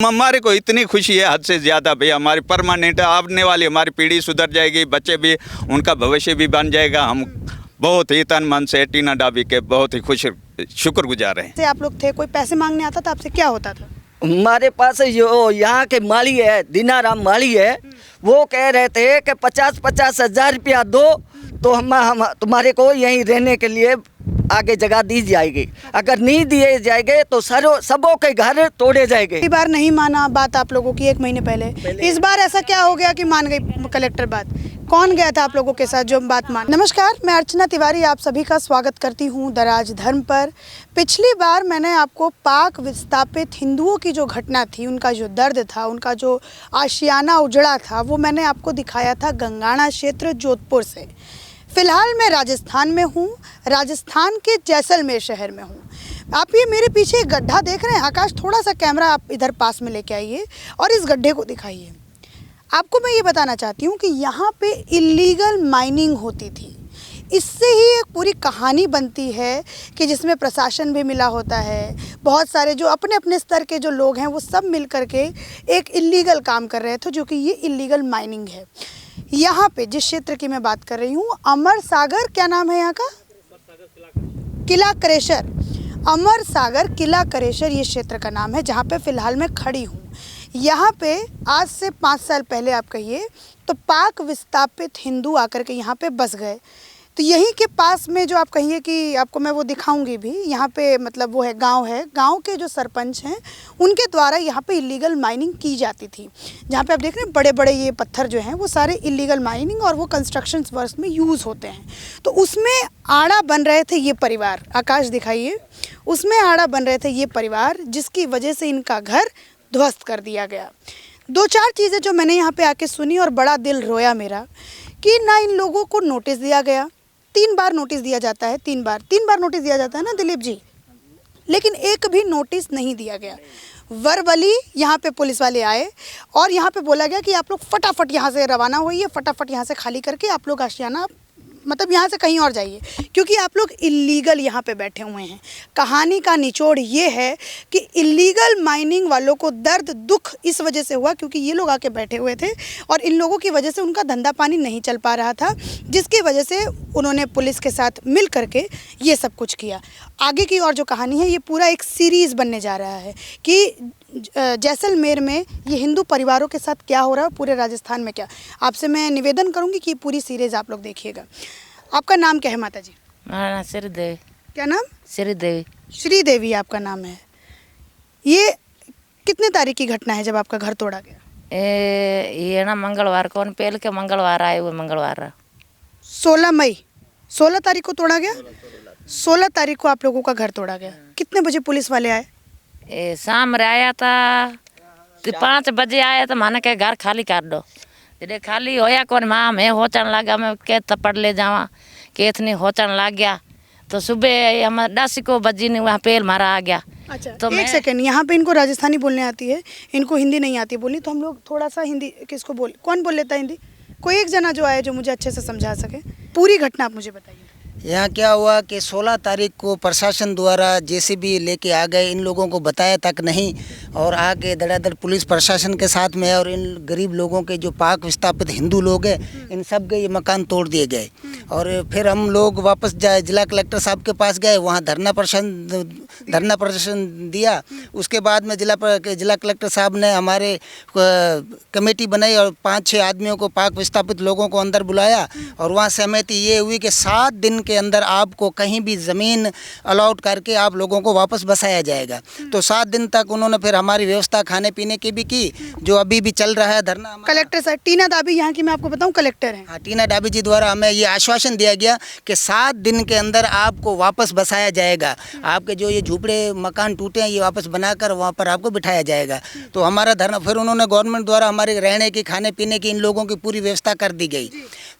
हमारे को इतनी खुशी है हद से ज़्यादा भैया। हमारी परमानेंट आने वाली हमारी पीढ़ी सुधर जाएगी, बच्चे भी, उनका भविष्य भी बन जाएगा। हम बहुत ही तन मन से टीना डाबी के बहुत ही खुश शुक्रगुजार हैं। आप लोग थे, कोई पैसे मांगने आता था आपसे, क्या होता था? हमारे पास जो यहाँ के माली है, दीनाराम माली है, वो कह रहे थे कि 50-50 हज़ार रुपया दो तो हम तुम्हारे को यहीं रहने के लिए आगे जगह दी जाएगी। अगर नहीं दिए जाएंगे तो सबों के घर तोड़े जाएंगे। इस बार नहीं माना बात आप लोगों की 1 महीने पहले, इस बार ऐसा क्या हो गया कि मान गई कलेक्टर बात? कौन गया था आप लोगों के साथ जो बात मान? नमस्कार, मैं अर्चना तिवारी आप सभी का स्वागत करती हूं द राजधर्म पर। पिछली बार मैंने आपको पाक विस्थापित हिंदुओं की जो घटना थी, उनका जो दर्द था, उनका जो आशियाना उजड़ा था, वो मैंने आपको दिखाया था गंगाना क्षेत्र जोधपुर से। फिलहाल मैं राजस्थान में हूँ, राजस्थान के जैसलमेर शहर में हूँ। आप ये मेरे पीछे एक गड्ढा देख रहे हैं। आकाश, थोड़ा सा कैमरा आप इधर पास में लेके आइए और इस गड्ढे को दिखाइए। आपको मैं ये बताना चाहती हूँ कि यहाँ पे इलीगल माइनिंग होती थी। इससे ही एक पूरी कहानी बनती है कि जिसमें प्रशासन भी मिला होता है, बहुत सारे जो अपने अपने स्तर के जो लोग हैं वो सब मिल करके एक इलीगल काम कर रहे थे, जो कि ये इलीगल माइनिंग है। यहाँ पे जिस क्षेत्र की मैं बात कर रही हूँ, अमर सागर, क्या नाम है यहाँ का? किला करेशर। अमर सागर किला करेशर ये क्षेत्र का नाम है, जहाँ पे फ़िलहाल मैं खड़ी हूँ। यहाँ पे आज से 5 साल पहले आप कहिए तो पाक विस्थापित हिंदू आकर के यहाँ पे बस गए। तो यहीं के पास में जो आप कहिए कि आपको मैं वो दिखाऊंगी भी, यहाँ पे मतलब वो है, गांव के जो सरपंच हैं उनके द्वारा यहाँ पे इलीगल माइनिंग की जाती थी। जहाँ पे आप देख रहे हैं बड़े बड़े ये पत्थर जो हैं वो सारे इलीगल माइनिंग और वो कंस्ट्रक्शन वर्क में यूज़ होते हैं। तो उसमें आड़ा बन रहे थे ये परिवार, आकाश दिखाइए, उसमें आड़ा बन रहे थे ये परिवार, जिसकी वजह से इनका घर ध्वस्त कर दिया गया। 2-4 चीज़ें जो मैंने यहाँ पे आके सुनी और बड़ा दिल रोया मेरा कि ना इन लोगों को नोटिस दिया गया। 3 बार नोटिस दिया जाता है, 3 बार नोटिस दिया जाता है ना दिलीप जी, लेकिन एक भी नोटिस नहीं दिया गया। वर्बली यहाँ पे पुलिस वाले आए और यहाँ पे बोला गया कि आप लोग फटाफट यहाँ से रवाना होइए, फटाफट यहाँ से खाली करके आप लोग आशियाना मतलब यहाँ से कहीं और जाइए, क्योंकि आप लोग इलीगल यहाँ पे बैठे हुए हैं। कहानी का निचोड़ ये है कि इलीगल माइनिंग वालों को दर्द दुख इस वजह से हुआ क्योंकि ये लोग आके बैठे हुए थे और इन लोगों की वजह से उनका धंधा पानी नहीं चल पा रहा था, जिसकी वजह से उन्होंने पुलिस के साथ मिल करके ये सब कुछ किया। आगे की और जो कहानी है, ये पूरा एक सीरीज़ बनने जा रहा है कि जैसलमेर में ये हिंदू परिवारों के साथ क्या हो रहा है, पूरे राजस्थान में क्या। आपसे मैं निवेदन करूंगी कि पूरी सीरीज़ आप लोग देखिएगा। आपका नाम क्या है माता जी? श्रीदेवी। क्या नाम? श्रीदेवी। श्रीदेवी आपका नाम है। ये कितने तारीख की घटना है जब आपका घर तोड़ा गया? ये ना मंगलवार को, पहले के मंगलवार आए हुए मंगलवार 16 मई, 16 तारीख को तोड़ा गया। 16 तारीख को आप लोगों का घर तोड़ा गया। कितने बजे पुलिस वाले आए? शाम रे आया था, 5 बजे आया था। माने के घर खाली कर दो। जब खाली होया कौन माँ मैं होचन लगा, मैं के थप्पड़ ले जावा के इतनी होचन लग गया। तो सुबह हम 10 को बजी ने वहाँ पेल मारा आ गया। अच्छा, तो एक सेकंड, यहाँ पे इनको राजस्थानी बोलने आती है, इनको हिंदी नहीं आती बोलनी, तो हम लोग थोड़ा सा हिंदी किसको बोल, कौन बोल लेता है हिंदी? कोई एक जना जो आए जो मुझे अच्छे से समझा सके। पूरी घटना आप मुझे बताइए। यहाँ क्या हुआ कि 16 तारीख को प्रशासन द्वारा जेसीबी लेके आ गए, इन लोगों को बताया तक नहीं और आके धड़ाधड़ पुलिस प्रशासन के साथ में और इन गरीब लोगों के जो पाक विस्थापित हिंदू लोग हैं, इन सब के ये मकान तोड़ दिए गए। और फिर हम लोग वापस जाए जिला कलेक्टर साहब के पास गए, वहाँ धरना प्रदर्शन दिया। उसके बाद में जिला कलेक्टर साहब ने हमारे कमेटी बनाई और 5-6 आदमियों को, पाक विस्थापित लोगों को अंदर बुलाया और वहाँ सहमति ये हुई कि 7 दिन के अंदर आपको कहीं भी ज़मीन अलॉट करके आप लोगों को वापस बसाया जाएगा। तो 7 दिन तक उन्होंने फिर हमारी व्यवस्था खाने पीने की भी की, जो अभी भी चल रहा है धरना। कलेक्टर साहब टीना डाबी यहाँ की मैं आपको बताऊँ कलेक्टर हैं। हाँ, टीना डाबी जी द्वारा हमें ये आश्वासन दिया गया कि 7 दिन के अंदर आपको वापस बसाया जाएगा। आपके जो ये झूपड़े मकान टूटे हैं ये वापस बनाकर वहाँ पर आपको बिठाया जाएगा। तो हमारा धरना, फिर उन्होंने गवर्नमेंट द्वारा हमारे रहने की, खाने पीने की, इन लोगों की पूरी व्यवस्था कर दी गई।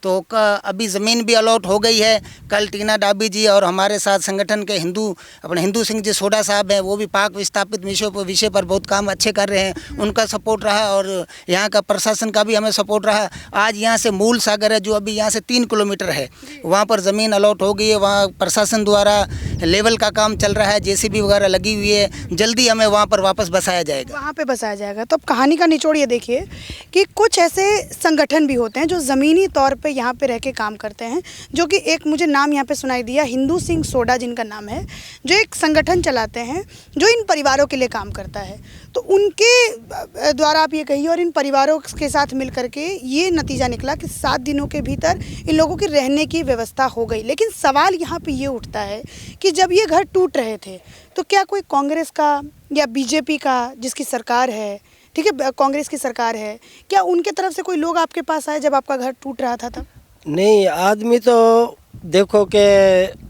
तो अभी ज़मीन भी अलॉट हो गई है। कल टीना डाबी जी और हमारे साथ संगठन के हिंदू सिंह जी सोडा साहब हैं, वो भी पाक विस्थापित विषय पर बहुत काम अच्छे कर रहे हैं। उनका सपोर्ट रहा और यहाँ का प्रशासन का भी हमें सपोर्ट रहा। आज यहाँ से मूल सागर है जो अभी यहाँ से 3 किलोमीटर है, वहाँ पर ज़मीन अलॉट हो गई है। वहाँ प्रशासन द्वारा लेवल का काम चल रहा है, JCB वगैरह लगी हुई है। जल्दी हमें वहाँ पर वापस बसाया जाएगा। वहाँ पे बसाया जाएगा। तो अब कहानी का निचोड़ ये देखिए कि कुछ ऐसे संगठन भी होते हैं जो ज़मीनी तौर पे यहाँ पे रह के काम करते हैं, जो कि एक मुझे नाम यहाँ पे सुनाई दिया, हिंदू सिंह सोडा जिनका नाम है, जो एक संगठन चलाते हैं जो इन परिवारों के लिए काम करता है। तो उनके द्वारा आप ये कहिए और इन परिवारों के साथ मिल करके ये नतीजा निकला कि 7 दिनों के भीतर इन लोगों की रहने की व्यवस्था हो गई। लेकिन सवाल यहाँ पे ये उठता है कि जब ये घर टूट रहे थे तो क्या कोई कांग्रेस का या BJP का, जिसकी सरकार है, ठीक है, कांग्रेस की सरकार है, क्या उनके तरफ से कोई लोग आपके पास आए जब आपका घर टूट रहा था तब? नहीं, आदमी तो देखो कि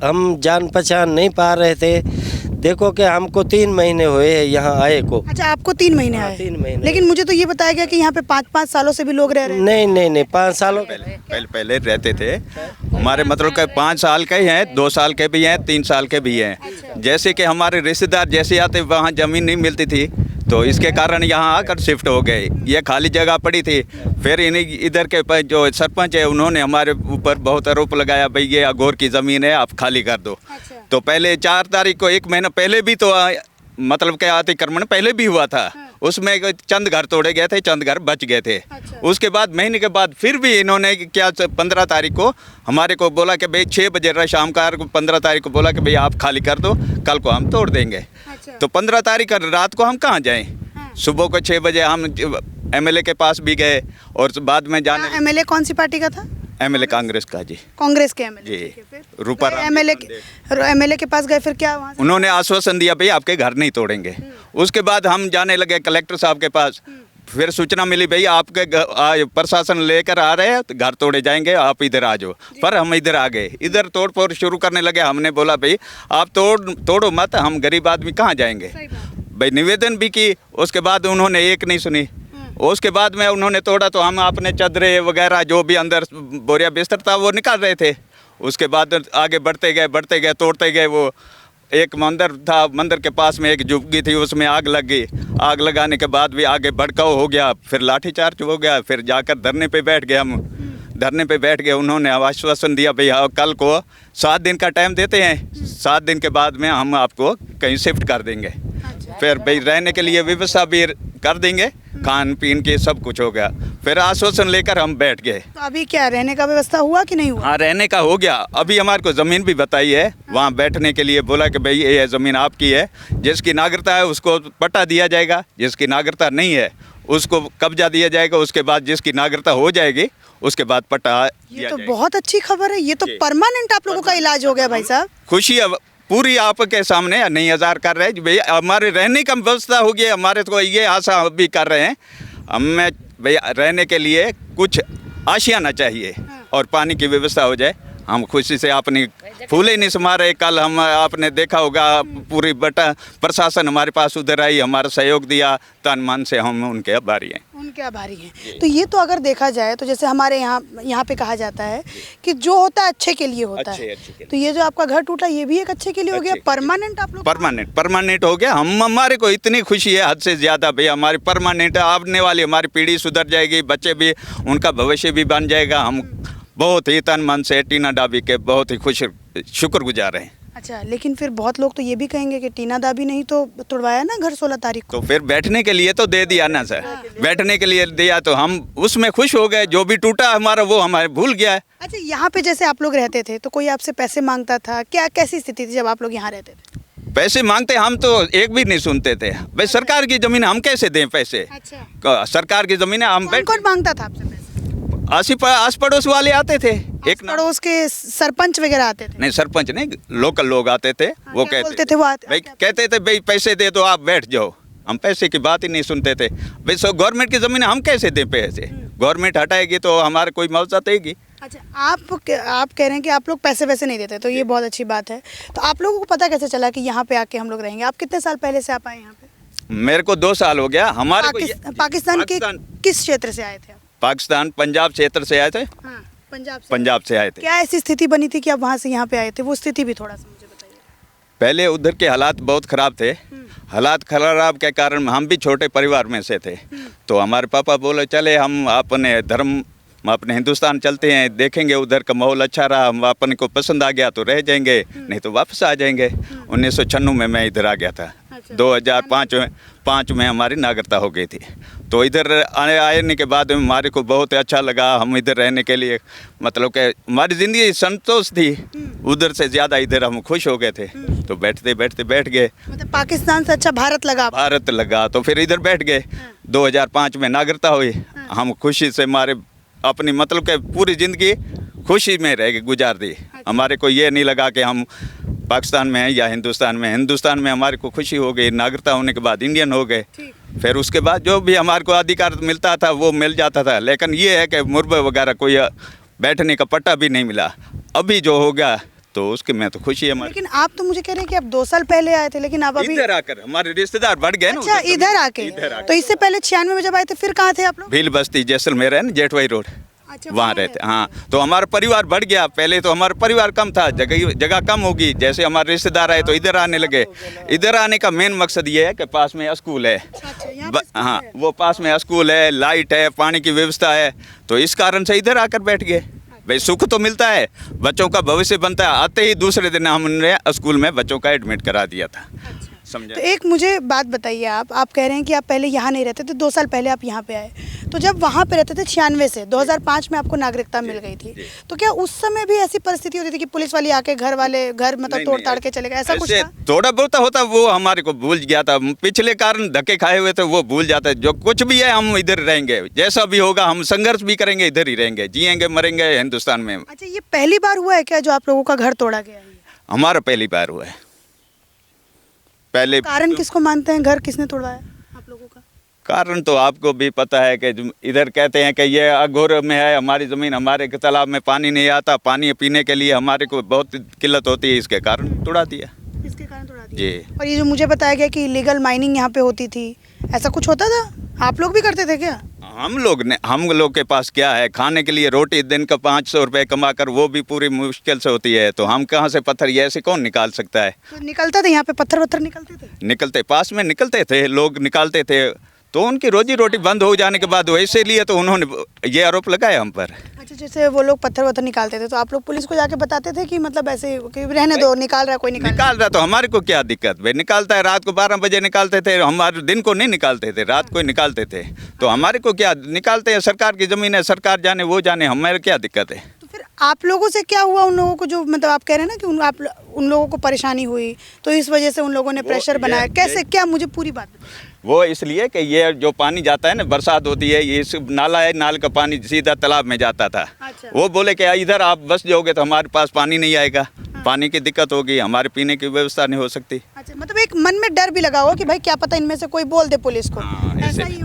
हम जान पहचान नहीं पा रहे थे। देखो कि हमको 3 महीने हुए हैं यहाँ आए को। अच्छा, आपको 3 महीने आए? 3 महीने। लेकिन मुझे तो ये बताया गया कि यहाँ पे 5-5 सालों से भी लोग रह रहे हैं। नहीं, 5 सालों पहले रहते थे हमारे, मतलब कि 5 साल के ही हैं, 2 साल के भी हैं, 3 साल के भी हैं। जैसे कि हमारे रिश्तेदार जैसे आते वहाँ ज़मीन नहीं मिलती थी, तो इसके कारण यहाँ आकर शिफ्ट हो गए। ये खाली जगह पड़ी थी। फिर इन्हीं इधर के जो सरपंच है उन्होंने हमारे ऊपर बहुत आरोप लगाया, भाई ये अघोर की ज़मीन है, आप खाली कर दो। तो पहले 4 तारीख को, 1 महीना पहले भी तो मतलब कि अतिक्रमण पहले भी हुआ था। उसमें चंद घर तोड़े गए थे, चंद घर बच गए थे। उसके बाद महीने के बाद फिर भी इन्होंने क्या 15 तारीख को हमारे को बोला कि भाई 6 बजे शाम का 15 तारीख को बोला कि भाई आप खाली कर दो, कल को हम तोड़ देंगे। तो 15 तारीख रात को हम कहाँ जाएं? सुबह को 6 बजे हम MLA के पास भी गए और बाद में जाने। MLA कौन सी पार्टी का था? MLA कांग्रेस का जी। कांग्रेस के MLA जी, रूपा MLA के पास गए, फिर क्या वहाँ से? उन्होंने आश्वासन दिया भाई आपके घर नहीं तोड़ेंगे। उसके बाद हम जाने लगे कलेक्टर साहब के पास। फिर सूचना मिली भाई आपके प्रशासन लेकर आ रहे हैं, तो घर तोड़े जाएंगे, आप इधर आ जाओ। पर हम इधर आ गए, इधर तोड़ फोड़ शुरू करने लगे। हमने बोला भाई आप तोड़ो मत, हम गरीब आदमी कहाँ जाएंगे। भाई निवेदन भी की, उसके बाद उन्होंने एक नहीं सुनी। उसके बाद में उन्होंने तोड़ा तो हम अपने चादरें वगैरह जो भी अंदर बोरिया बिस्तर था वो निकाल रहे थे। उसके बाद आगे बढ़ते गए तोड़ते गए। वो एक मंदिर था, मंदिर के पास में एक झुग्गी थी, उसमें आग लग गई। आग लगाने के बाद भी आगे भड़काव हो गया, फिर लाठीचार्ज हो गया। फिर जाकर धरने पे बैठ गए हम। धरने पे बैठ गए, उन्होंने आश्वासन दिया भाई कल को 7 दिन का टाइम देते हैं, 7 दिन के बाद में हम आपको कहीं शिफ्ट कर देंगे। फिर भाई रहने के लिए व्यवस्था भी कर देंगे, खान पीन के सब कुछ हो गया। फिर आश्वासन लेकर हम बैठ गए। तो अभी क्या रहने का व्यवस्था हुआ कि नहीं हुआ? हाँ, रहने का हो गया। अभी हमारे को ज़मीन भी बताई है, वहाँ बैठने के लिए बोला कि भाई ये ज़मीन आपकी है, जिसकी नागरिकता है उसको पट्टा दिया जाएगा, जिसकी नागरिकता नहीं है उसको कब्जा दिया जाएगा। उसके बाद जिसकी नागरिकता हो जाएगी उसके बाद पट्टा दिया ये तो जाएगा। बहुत अच्छी खबर है। ये तो परमानेंट आप लोगों का इलाज हो गया भाई साहब। खुशी अब पूरी आपके सामने नहीं हजार कर रहे हैं भाई, हमारे रहने का व्यवस्था होगी। हमारे को ये आशा भी कर रहे हैं, हमें भाई रहने के लिए कुछ आशियाना चाहिए और पानी की व्यवस्था हो जाए। हम खुशी से अपनी फूले नहीं समा रहे। कल हम आपने देखा होगा पूरी बटा प्रशासन हमारे पास उधर आई, हमारा सहयोग दिया, तन मन से हम उनके आभारी हैं। उनके आभारी हैं। तो ये तो अगर देखा जाए तो जैसे हमारे यहाँ पे कहा जाता है कि जो होता है अच्छे के लिए होता है। तो ये जो आपका घर टूटा ये भी एक अच्छे के लिए हो गया। परमानेंट आप लोग परमानेंट हो गया। हमारे को इतनी खुशी है हद से ज़्यादा भाई, हमारी परमानेंट आने वाली हमारी पीढ़ी सुधर जाएगी, बच्चे भी, उनका भविष्य भी बन जाएगा। हम बहुत ही तन मन से टीना डाबी के बहुत ही शुक्रगुजार हैं। अच्छा, लेकिन फिर बहुत लोग तो ये भी कहेंगे कि टीना दाबी नहीं तो तुड़वाया ना घर 16 तारीख को। तो फिर बैठने के लिए तो दे दिया ना सर, बैठने के लिए दिया तो हम उसमें खुश हो गए। जो भी टूटा हमारा वो हमारे भूल गया है। अच्छा, यहाँ पे जैसे आप लोग रहते थे तो कोई आपसे पैसे मांगता था क्या? कैसी स्थिति थी जब आप लोग यहाँ रहते थे? पैसे मांगते हम तो एक भी नहीं सुनते थे भाई। सरकार की जमीन हम कैसे दें पैसे? अच्छा, सरकार की जमीन है, हम कौन मांगता था आपसे पैसे? आस पड़ोस वाले आते थे, एक पड़ोस के सरपंच वगैरह आते थे? नहीं, सरपंच नहीं, लोकल लोग आते थे। वो बोलते थे, वो भाई कहते थे भाई पैसे दे दो आप बैठ जाओ। हम पैसे की बात ही नहीं सुनते थे भाई। सो गवर्नमेंट की जमीन हम कैसे दें पैसे? गवर्नमेंट हटाएगी तो हमारे कोई मौजूद रहेगी। अच्छा, आप कह रहे हैं कि आप लोग पैसे वैसे नहीं देते, तो ये बहुत अच्छी बात है। तो आप लोगों को पता कैसे चला कि यहाँ पे आके हम लोग रहेंगे? आप कितने साल पहले से आप आए यहाँ पे? मेरे को 2 साल हो गया। हमारे पाकिस्तान के किस क्षेत्र से आए थे आप? पाकिस्तान पंजाब क्षेत्र से आए थे। पंजाब से आए थे। क्या ऐसी स्थिति बनी थी कि आप वहाँ से यहाँ पे आए थे, वो स्थिति भी थोड़ा सा मुझे बताइए। पहले उधर के हालात बहुत ख़राब थे। हालात खराब के कारण हम भी छोटे परिवार में से थे, तो हमारे पापा बोले चले हम अपने धर्म अपने हिंदुस्तान चलते हैं, देखेंगे उधर का माहौल अच्छा रहा, हम अपन को पसंद आ गया तो रह जाएंगे, नहीं तो वापस आ जाएंगे। 1996 में मैं इधर आ गया था। 2005 में हमारी नागरिकता हो गई थी, तो इधर आने के बाद हमारे को बहुत अच्छा लगा। हम इधर रहने के लिए मतलब कि हमारी ज़िंदगी संतोष थी, उधर से ज़्यादा इधर हम खुश हो गए थे, तो बैठते बैठते बैठ गए। मतलब पाकिस्तान से अच्छा भारत लगा आपको? भारत लगा तो फिर इधर बैठ गए। 2005 में नागरिकता हुई, हम खुशी से हमारे अपनी मतलब के पूरी ज़िंदगी खुशी में रह के गुजार दी। हमारे को ये नहीं लगा कि हम पाकिस्तान में हैं या हिंदुस्तान में। हिंदुस्तान में हमारे को खुशी हो गई, नागरिकता होने के बाद इंडियन हो गए। फिर उसके बाद जो भी हमारे को अधिकार मिलता था वो मिल जाता था, लेकिन ये है कि मुरबे वगैरह कोई बैठने का पट्टा भी नहीं मिला। अभी जो हो गया तो उसके में तो खुशी है हमारी। लेकिन आप तो मुझे कह रहे हैं कि आप 2 साल पहले आए थे, लेकिन आप अभी इधर आकर हमारे रिश्तेदार बढ़ गए ना। अच्छा, इधर आके। तो इससे पहले 96 में जब आए थे फिर कहाँ थे आप लोग? भील बस्ती जैसलमेर है ना, जेठवाई रोड, अच्छा, वहाँ रहते। हाँ, तो हमारा परिवार बढ़ गया। पहले तो हमारा परिवार कम था, जगह कम होगी। जैसे हमारे रिश्तेदार आए तो इधर आने लगे। इधर आने का मेन मकसद ये है कि पास में स्कूल है। हाँ, वो पास में स्कूल है, लाइट है, पानी की व्यवस्था है, तो इस कारण से इधर आकर बैठ गए। भाई सुख तो मिलता है, बच्चों का भविष्य बनता है। आते ही दूसरे दिन हमने स्कूल में बच्चों का एडमिट करा दिया था। समझा? तो एक मुझे बात बताइए, आप कह रहे हैं कि आप पहले यहाँ नहीं रहते थे, 2 साल पहले आप यहाँ पे आए। तो जब वहाँ पे रहते थे 96 से 2005 में आपको नागरिकता मिल गई थी, तो क्या उस समय भी ऐसी परिस्थिति होती थी कि पुलिस वाले आके घर मतलब तोड़ ताड़ के चले गए, ऐसा कुछ था? थोड़ा बहुत होता, वो हमारे को भूल गया था। पिछले कारण धक्के खाए हुए थे, वो भूल जाता है। जो कुछ भी है हम इधर रहेंगे, जैसा भी होगा हम संघर्ष भी करेंगे, इधर ही रहेंगे, जिएंगे मरेंगे हिंदुस्तान में। अच्छा, ये पहली बार हुआ है क्या जो आप लोगों का घर तोड़ा गया है? हमारा पहली बार हुआ है। पहले कारण किसको मानते हैं, घर किसने तोड़वाया आप लोगों का? कारण तो आपको भी पता है कि इधर कहते हैं कि ये अघोर में है हमारी ज़मीन, हमारे तालाब में पानी नहीं आता, पानी पीने के लिए हमारे को बहुत किल्लत होती है, इसके कारण तोड़ा दिया। इसके कारण तोड़ा दिया जी। और ये जो मुझे बताया गया कि इलीगल माइनिंग यहाँ पे होती थी, ऐसा कुछ होता था? आप लोग भी करते थे क्या? हम लोग के पास क्या है, खाने के लिए रोटी दिन का 500 रुपये कमा कर, वो भी पूरी मुश्किल से होती है, तो हम कहाँ से पत्थर ये ऐसे कौन निकाल सकता है? तो निकलते थे यहाँ पे पत्थर वत्थर निकलते थे? निकलते, पास में निकलते थे, लोग निकालते थे, तो उनकी रोजी रोटी बंद हो जाने के बाद वैसे लिए तो उन्होंने ये आरोप लगाया हम पर। अच्छा, जैसे वो लोग पत्थर वत्थर निकालते थे तो आप लोग पुलिस को जाके बताते थे कि मतलब ऐसे कि रहने दो, निकाल रहा है कोई निकाल रहा, तो हमारे को क्या दिक्कत भाई? निकालता है, रात को 12 बजे निकालते थे, हमारे दिन को नहीं निकालते थे, रात को ही निकालते थे, तो हमारे को क्या? निकालते हैं, सरकार की ज़मीन है, सरकार जाने वो जाने, हमारे क्या दिक्कत है? तो फिर आप लोगों से क्या हुआ? उन लोगों को जो मतलब आप कह रहे हैं ना कि उन लोगों को परेशानी हुई, तो इस वजह से उन लोगों ने प्रेशर बनाया, कैसे, क्या मुझे पूरी बात बताइए। वो इसलिए कि ये जो पानी जाता है ना, बरसात होती है, ये नाला है, नाल का पानी सीधा तालाब में जाता था। अच्छा। वो बोले कि इधर आप बस जाओगे तो हमारे पास पानी नहीं आएगा, पानी की दिक्कत होगी, हमारे पीने की व्यवस्था नहीं हो सकती। अच्छा, मतलब एक मन में डर भी लगा हुआ कि भाई क्या पता इनमें से कोई बोल दे पुलिस को।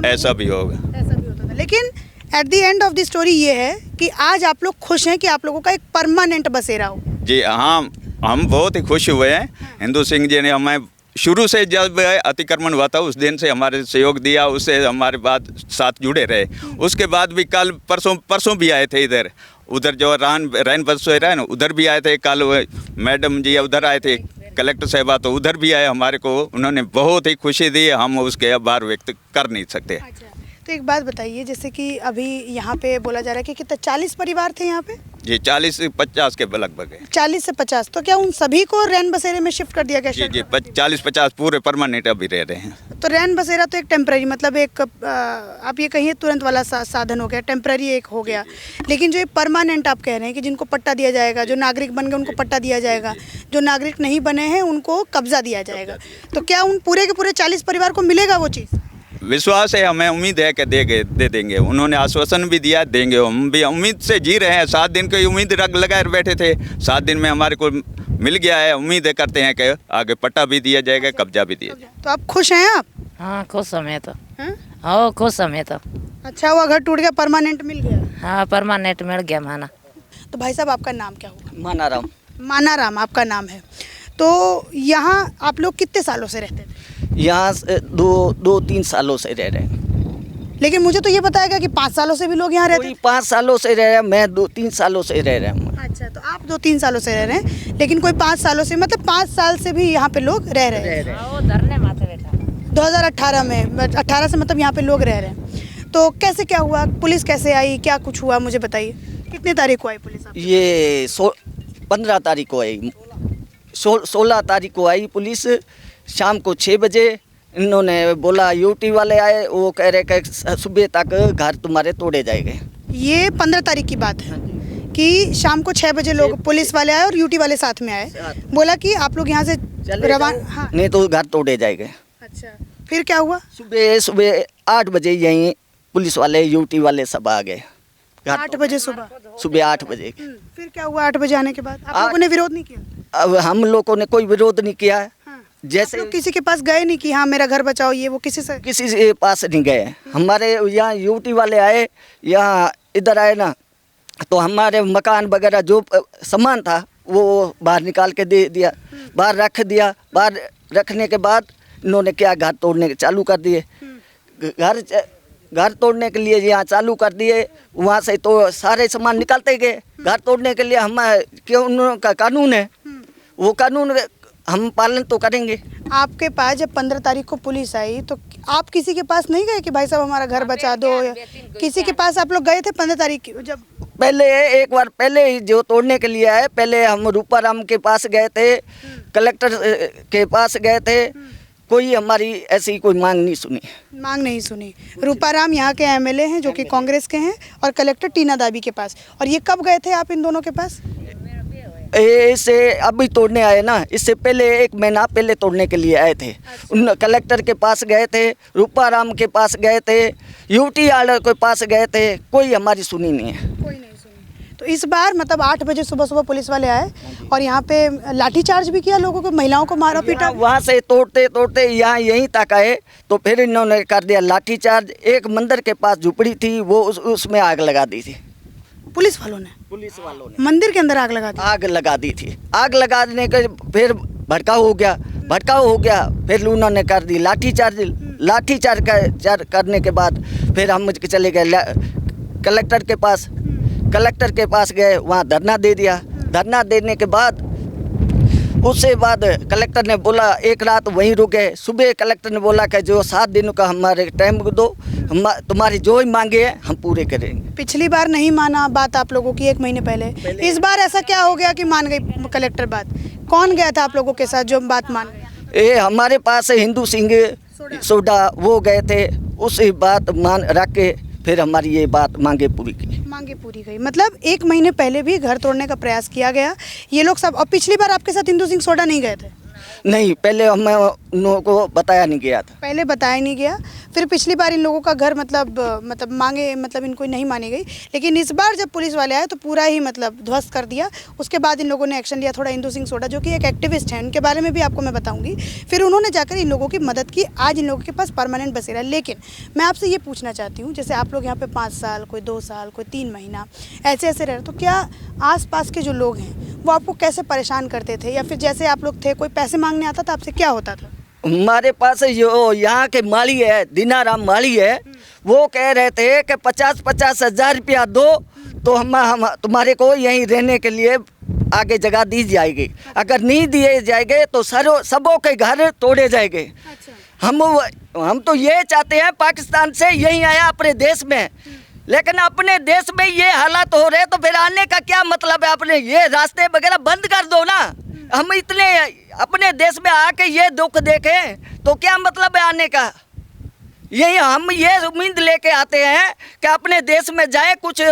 ऐसा भी होगा। ऐसा भी होता था, लेकिन at the end of the story ये है कि आज आप लोग खुश हैं कि आप लोगों का एक परमानेंट बसेरा हो। जी हाँ, हम बहुत ही खुश हुए हैं। हिंदू सिंह जी ने हमें शुरू से जब अतिक्रमण हुआ था उस दिन से हमारे सहयोग दिया, उससे हमारे बाद साथ जुड़े रहे। उसके बाद भी कल परसों भी आए थे इधर, उधर जो रैन बसेरा है ना, उधर भी आए थे। कल मैडम जी उधर आए थे, कलेक्टर साहबा, तो उधर भी आए हमारे को, उन्होंने बहुत ही खुशी दी, हम उसके आभार व्यक्त कर नहीं सकते। अच्छा, तो एक बात बताइए, जैसे कि अभी यहाँ पे बोला जा रहा है कि कितना 40 परिवार थे यहाँ पे? जी 40 से 50 के लगभग है। 40 से 50, तो क्या उन सभी को रैन बसेरे में शिफ्ट कर दिया गया? जी 40-50 पूरे परमानेंट अभी रह रहे हैं। तो रैन बसेरा तो एक टेम्पररी, मतलब एक आप ये कहिए तुरंत वाला साधन हो गया, टेम्पररी एक हो गया। लेकिन जो ये परमानेंट आप कह रहे हैं कि जिनको पट्टा दिया जाएगा, जो नागरिक बन गए उनको पट्टा दिया जाएगा, जो नागरिक नहीं बने हैं उनको कब्जा दिया जाएगा, तो क्या उन पूरे के पूरे 40 परिवार को मिलेगा वो चीज़? विश्वास है, हमें उम्मीद है कि दे देंगे। उन्होंने आश्वासन भी दिया, देंगे। हम भी उम्मीद से जी रहे हैं। 7 दिन की उम्मीद लगाए बैठे थे, 7 दिन में हमारे को मिल गया है। उम्मीद करते हैं कि आगे पट्टा भी दिया जाएगा, कब्जा भी दिया जाएगा। तो आप खुश हैं आप? हाँ खुश हमें तो। हैं? हाँ खुश हमें तो। अच्छा हुआ घर टूट गया, परमानेंट मिल गया। हाँ परमानेंट मिल गया माना। तो भाई साहब आपका नाम क्या होगा? मानाराम। मानाराम आपका नाम है। तो यहाँ आप लोग कितने सालों से रहते थे? यहाँ से 2-3 सालों से रह रहे हैं। लेकिन मुझे तो ये बताया गया कि 5 सालों से भी लोग यहाँ रहते कोई 5 सालों से रह रहा है, मैं 2-3 सालों से रह रहा हूँ। हैं। अच्छा, तो आप 2-3 सालों से रह रहे हैं, लेकिन कोई 5 सालों से, मतलब 5 साल से भी यहाँ पे लोग रह रहे हैं। वो धरने माथे बैठा 2018 में, 18 से मतलब यहाँ पे लोग रह रहे हैं। तो कैसे क्या हुआ, पुलिस कैसे आई, क्या कुछ हुआ मुझे बताइए। कितने तारीख को आई पुलिस? ये 15 तारीख को आई, 16 तारीख को आई पुलिस। शाम को 6 बजे इन्होंने बोला, यूटी वाले आए, वो कह रहे कि सुबह तक घर तुम्हारे तोड़े जाएंगे। ये 15 तारीख की बात है कि शाम को 6 बजे लोग पुलिस वाले आए और यूटी वाले साथ में आए, बोला कि आप लोग यहाँ से रवाना, हाँ। नहीं तो घर तोड़े जाएंगे। अच्छा, फिर क्या हुआ? सुबह 8 बजे यहीं पुलिस वाले यूटी वाले सब आ गए। 8 बजे सुबह? सुबह 8 बजे। फिर क्या हुआ 8 बजे आने के बाद? आप लोगों ने विरोध नहीं किया? अब हम लोगों ने कोई विरोध नहीं किया है। हाँ। जैसे आप लोग किसी के पास गए नहीं कि हाँ मेरा घर बचाओ, ये वो किसी से? किसी के पास नहीं गए। हमारे यहाँ यूटी वाले आए, यहाँ इधर आए ना, तो हमारे मकान वगैरह जो सामान था वो बाहर निकाल के दे दिया, बाहर रख दिया। बाहर रखने के बाद इन्होंने क्या, घर तोड़ने के चालू कर दिए। घर तोड़ने के लिए यहाँ चालू कर दिए, वहाँ से तो सारे सामान निकालते गए। घर तोड़ने के लिए हम क्यों, उनका कानून है, वो कानून हम पालन तो करेंगे। आपके पास जब 15 तारीख को पुलिस आई तो आप किसी के पास नहीं गए कि भाई साहब हमारा घर बचा दो, या किसी के पास आप लोग गए थे 15 तारीख की? जब पहले एक बार पहले जो तोड़ने के लिए आए, पहले हम रूपाराम के पास गए थे, कलेक्टर के पास गए थे, कोई हमारी ऐसी कोई मांग नहीं सुनी। मांग नहीं सुनी। रूपाराम यहाँ के एमएलए हैं जो कि कांग्रेस के हैं, और कलेक्टर टीना दाबी के पास। और ये कब गए थे आप इन दोनों के पास? इसे अभी तोड़ने आए ना, इससे पहले 1 महीना पहले तोड़ने के लिए आए थे। उन कलेक्टर के पास गए थे, रूपाराम के पास गए थे, यूटी वाले के पास गए थे, कोई हमारी सुनी नहीं है। कोई नहीं सुनी। तो इस बार मतलब 8 बजे सुबह पुलिस वाले आए और यहाँ पे लाठीचार्ज भी किया लोगों को, महिलाओं को मारा पीटा। वहाँ से तोड़ते तोड़ते यहाँ यहीं तक आए तो फिर इन्होंने कर दिया लाठीचार्ज। एक मंदिर के पास झुपड़ी थी, वो उसमें आग लगा दी थी पुलिस वालों ने। पुलिस वालों ने मंदिर के अंदर आग लगा दी? आग लगा दी थी। आग लगा देने के फिर भड़काव हो गया, फिर उन्होंने कर दी लाठीचार्ज करने के बाद फिर हम चले गए कलेक्टर के पास। कलेक्टर के पास गए, वहाँ धरना दे दिया। धरना देने के बाद उसके बाद कलेक्टर ने बोला 1 रात वहीं रुके। सुबह कलेक्टर ने बोला कि जो 7 दिनों का हमारे टाइम दो, हम तुम्हारी जो ही मांगे हैं हम पूरे करेंगे। पिछली बार नहीं माना बात आप लोगों की 1 महीने पहले, इस बार ऐसा क्या हो गया कि मान गई कलेक्टर बात? कौन गया था आप लोगों के साथ जो बात मान गया? ये हमारे पास हिंदू सिंह सोडा वो गए थे, उसी बात मान रख के फिर हमारी ये बात मांगे पूरी गई। मतलब 1 महीने पहले भी घर तोड़ने का प्रयास किया गया, ये लोग सब। और पिछली बार आपके साथ हिंदू सिंह सोडा नहीं गए थे? नहीं, पहले हम लोगों को बताया नहीं गया था। पहले बताया नहीं गया, फिर पिछली बार इन लोगों का घर मतलब मांगे, मतलब इनको नहीं मानी गई। लेकिन इस बार जब पुलिस वाले आए तो पूरा ही मतलब ध्वस्त कर दिया। उसके बाद इन लोगों ने एक्शन लिया। थोड़ा हिंदू सिंह सोडा जो कि एक एक्टिविस्ट हैं, उनके बारे में भी आपको मैं बताऊंगी। फिर उन्होंने जाकर इन लोगों की मदद की। आज इन लोगों के पास परमानेंट बसेरा। लेकिन मैं आपसे ये पूछना चाहती हूँ, जैसे आप लोग यहाँ पे 5 साल, कोई 2 साल, कोई 3 महीना ऐसे रह रहे, तो क्या आसपास के जो लोग हैं वो आपको कैसे परेशान करते थे, या फिर जैसे आप लोग थे कोई पैसे मांगने आता था आपसे, क्या होता था? हमारे पास जो यहाँ के माली है, दीनाराम माली है, वो कह रहे थे कि 50-50 हज़ार रुपया दो तो हम तुम्हारे को यहीं रहने के लिए आगे जगह दी जाएगी। अगर नहीं दिए जाएंगे तो सबों के घर तोड़े जाएंगे। हम तो ये चाहते हैं, पाकिस्तान से यहीं आया अपने देश में, लेकिन अपने देश में ये हालात हो रहे तो फिर आने का क्या मतलब है? अपने ये रास्ते वगैरह बंद कर दो ना। हम इतने अपने देश में आके ये दुख देखें तो क्या मतलब है आने का? यही हम ये उम्मीद लेके आते हैं कि अपने देश में जाए, कुछ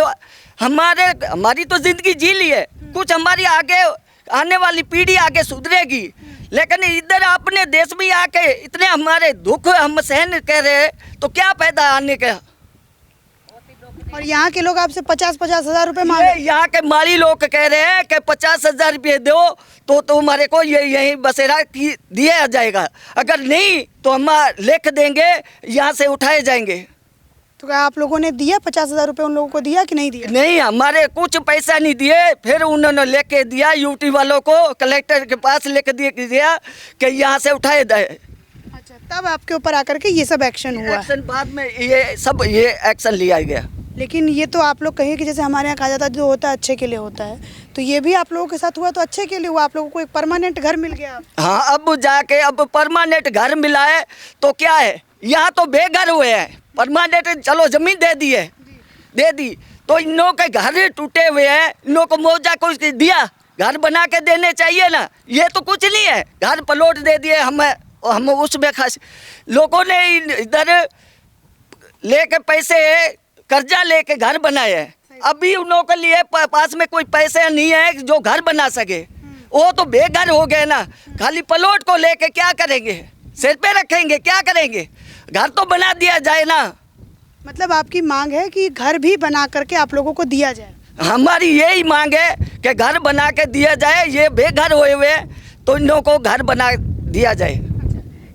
हमारी तो ज़िंदगी जी ली है, कुछ हमारी आगे आने वाली पीढ़ी आगे सुधरेगी। लेकिन इधर अपने देश में आके इतने हमारे दुख हम सहन कर रहे हैं तो क्या फायदा आने का? और यहाँ के लोग आपसे 50-50 हज़ार रुपये मांग रहे हैं। यहाँ के माली लोग कह रहे हैं कि 50 हज़ार रुपये दो तो तुम्हारे को यही बसेरा दिया जाएगा, अगर नहीं तो हम लिख देंगे, यहाँ से उठाए जाएंगे। तो क्या आप लोगों ने दिया 50 हज़ार रुपये उन लोगों को दिया कि नहीं दिया? नहीं, हमारे कुछ पैसा नहीं दिए। फिर उन्होंने लेके दिया यूटी वालों को, कलेक्टर के पास लेके दिया कि यहाँ से उठाए जाए। अच्छा, तब आपके ऊपर आकर के ये सब एक्शन हुआ है। एक्शन बाद में ये एक्शन लिया गया। लेकिन ये तो आप लोग कहिए कि जैसे हमारे यहाँ कहा जाता है जो होता है अच्छे के लिए होता है, तो ये भी आप लोगों के साथ हुआ तो अच्छे के लिए हुआ, आप लोगों को एक परमानेंट घर मिल गया। हाँ, अब जाके अब परमानेंट घर मिला है तो क्या है, यहाँ तो बेघर हुए हैं, परमानेंट चलो जमीन दे दी तो इन लोगों के घर टूटे हुए हैं, इन लोगों को मुआवजा कुछ दिया, घर बना के देने चाहिए ना। ये तो कुछ नहीं है, घर प्लॉट दे दिए हम उसमें खास लोगों ने इधर लेके पैसे कर्जा लेके घर बनाए हैं। अभी उन लोगों के लिए पास में कोई पैसे नहीं है जो घर बना सके, वो तो बेघर हो गए ना। खाली प्लॉट को लेके क्या करेंगे, सिर पे रखेंगे, क्या करेंगे, घर तो बना दिया जाए ना। मतलब आपकी मांग है कि घर भी बना करके आप लोगों को दिया जाए। हमारी यही मांग है कि घर बना के दिया जाए, ये बेघर हुए हैं तो इन लोगों को घर बना दिया जाए।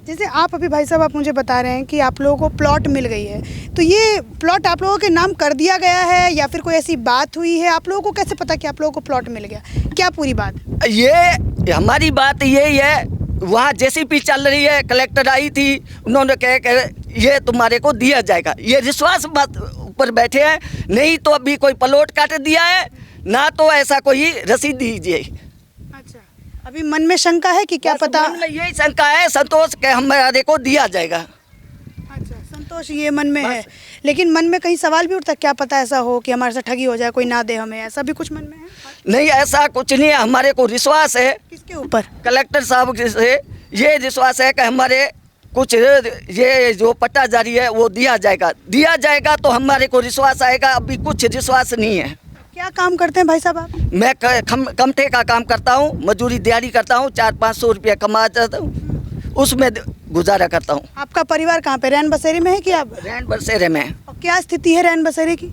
जैसे आप अभी भाई साहब आप मुझे बता रहे हैं कि आप लोगों को प्लॉट मिल गई है, तो ये प्लॉट आप लोगों के नाम कर दिया गया है या फिर कोई ऐसी बात हुई है? आप लोगों को कैसे पता कि आप लोगों को प्लॉट मिल गया, क्या पूरी बात? ये हमारी बात यही है, वहाँ जेसीपी चल रही है, कलेक्टर आई थी, उन्होंने कहा कि ये तुम्हारे को दिया जाएगा, ये विश्वास बात ऊपर बैठे हैं, नहीं तो अभी कोई प्लॉट काट दिया है ना, तो ऐसा कोई रसीद दीजिए। अच्छा, अभी मन में शंका है कि क्या पता? मन में यही शंका है, संतोष के हमारे को दिया जाएगा। अच्छा, संतोष ये मन में है, लेकिन मन में कहीं सवाल भी उठता क्या पता ऐसा हो कि हमारे साथ ठगी हो जाए, कोई ना दे हमें, ऐसा भी कुछ मन में है? नहीं, ऐसा कुछ नहीं है, हमारे को विश्वास है। किसके ऊपर? कलेक्टर साहब से ये विश्वास है कि हमारे कुछ ये जो पट्टा जारी है वो दिया जाएगा तो हमारे को विश्वास आएगा। अभी कुछ विश्वास नहीं है। क्या काम करते हैं भाई साहब आप? मैं कमठे का काम करता हूँ, मजदूरी दिहाड़ी करता हूँ, 400-500 रुपया कमाता हूँ, उसमें गुजारा करता हूँ। आपका परिवार कहाँ पे, रैन बसेरे में है कि आप? रैन बसेरे में। और क्या स्थिति है रैन बसेरे की?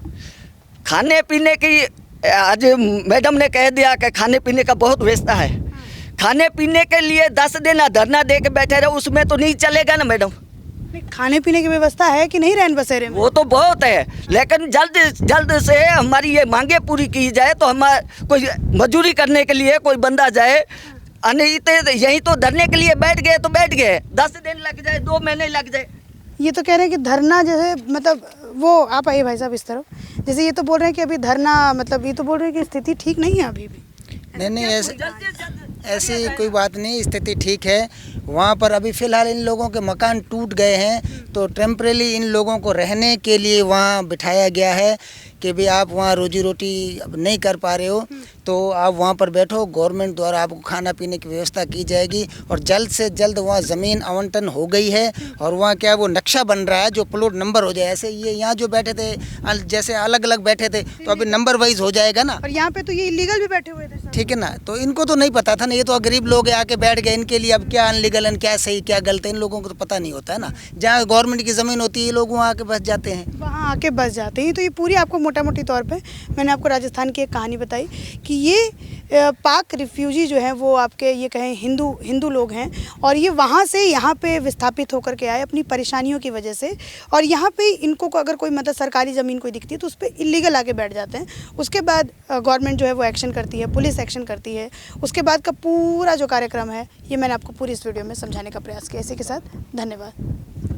खाने पीने की आज मैडम ने कह दिया कि खाने पीने का बहुत व्यवस्था है। खाने पीने के लिए 10 दिन धरना दे के बैठे रहे, उसमें तो नहीं चलेगा ना मैडम। खाने पीने की व्यवस्था है कि नहीं रैन बसेरे में? वो तो बहुत है, लेकिन जल्द से हमारी ये मांगे पूरी की जाए तो हमारा कोई मजदूरी करने के लिए कोई बंदा जाए। नहीं तो यहीं तो धरने के लिए बैठ गए 10 दिन लग जाए, 2 महीने लग जाए। ये तो कह रहे हैं कि धरना जैसे मतलब वो आप आइए भाई साहब इस तरफ, जैसे ये तो बोल रहे हैं कि अभी धरना मतलब ये तो बोल रहे हैं कि स्थिति ठीक नहीं है अभी भी। नहीं ऐसी कोई बात नहीं, स्थिति ठीक है। वहाँ पर अभी फ़िलहाल इन लोगों के मकान टूट गए हैं तो टेम्परेली इन लोगों को रहने के लिए वहाँ बिठाया गया है कि भाई आप वहाँ रोजी रोटी अब नहीं कर पा रहे हो तो आप वहाँ पर बैठो, गवर्नमेंट द्वारा आपको खाना पीने की व्यवस्था की जाएगी। और जल्द से जल्द वहाँ ज़मीन आवंटन हो गई है और वहाँ क्या वो नक्शा बन रहा है जो प्लॉट नंबर हो जाए। ऐसे ये यहाँ जो बैठे थे जैसे अलग अलग बैठे थे तो अभी नंबर वाइज हो जाएगा ना। और यहाँ पे तो ये इलीगल भी बैठे हुए थे, ठीक है ना, तो इनको तो नहीं पता था ना, ये तो गरीब लोग आके बैठ गए, इनके लिए अब क्या अनलीगल है क्या सही क्या गलत है इन लोगों को तो पता नहीं होता है ना। जहाँ गवर्नमेंट की ज़मीन होती है ये लोग वहाँ आके बस जाते हैं, वहाँ आके बस जाते हैं। तो ये पूरी आपको मोटा मोटी तौर पे मैंने आपको राजस्थान की एक कहानी बताई कि ये पाक रिफ्यूजी जो हैं वो आपके ये कहें हिंदू लोग हैं और ये वहाँ से यहाँ पे विस्थापित होकर के आए अपनी परेशानियों की वजह से। और यहाँ पे इनको को अगर कोई मतलब सरकारी ज़मीन कोई दिखती है तो उस पर इलीगल आके बैठ जाते हैं। उसके बाद गवर्नमेंट जो है वो एक्शन करती है, पुलिस एक्शन करती है। उसके बाद का पूरा जो कार्यक्रम है ये मैंने आपको पूरी इस वीडियो में समझाने का प्रयास किया। इसी के साथ धन्यवाद।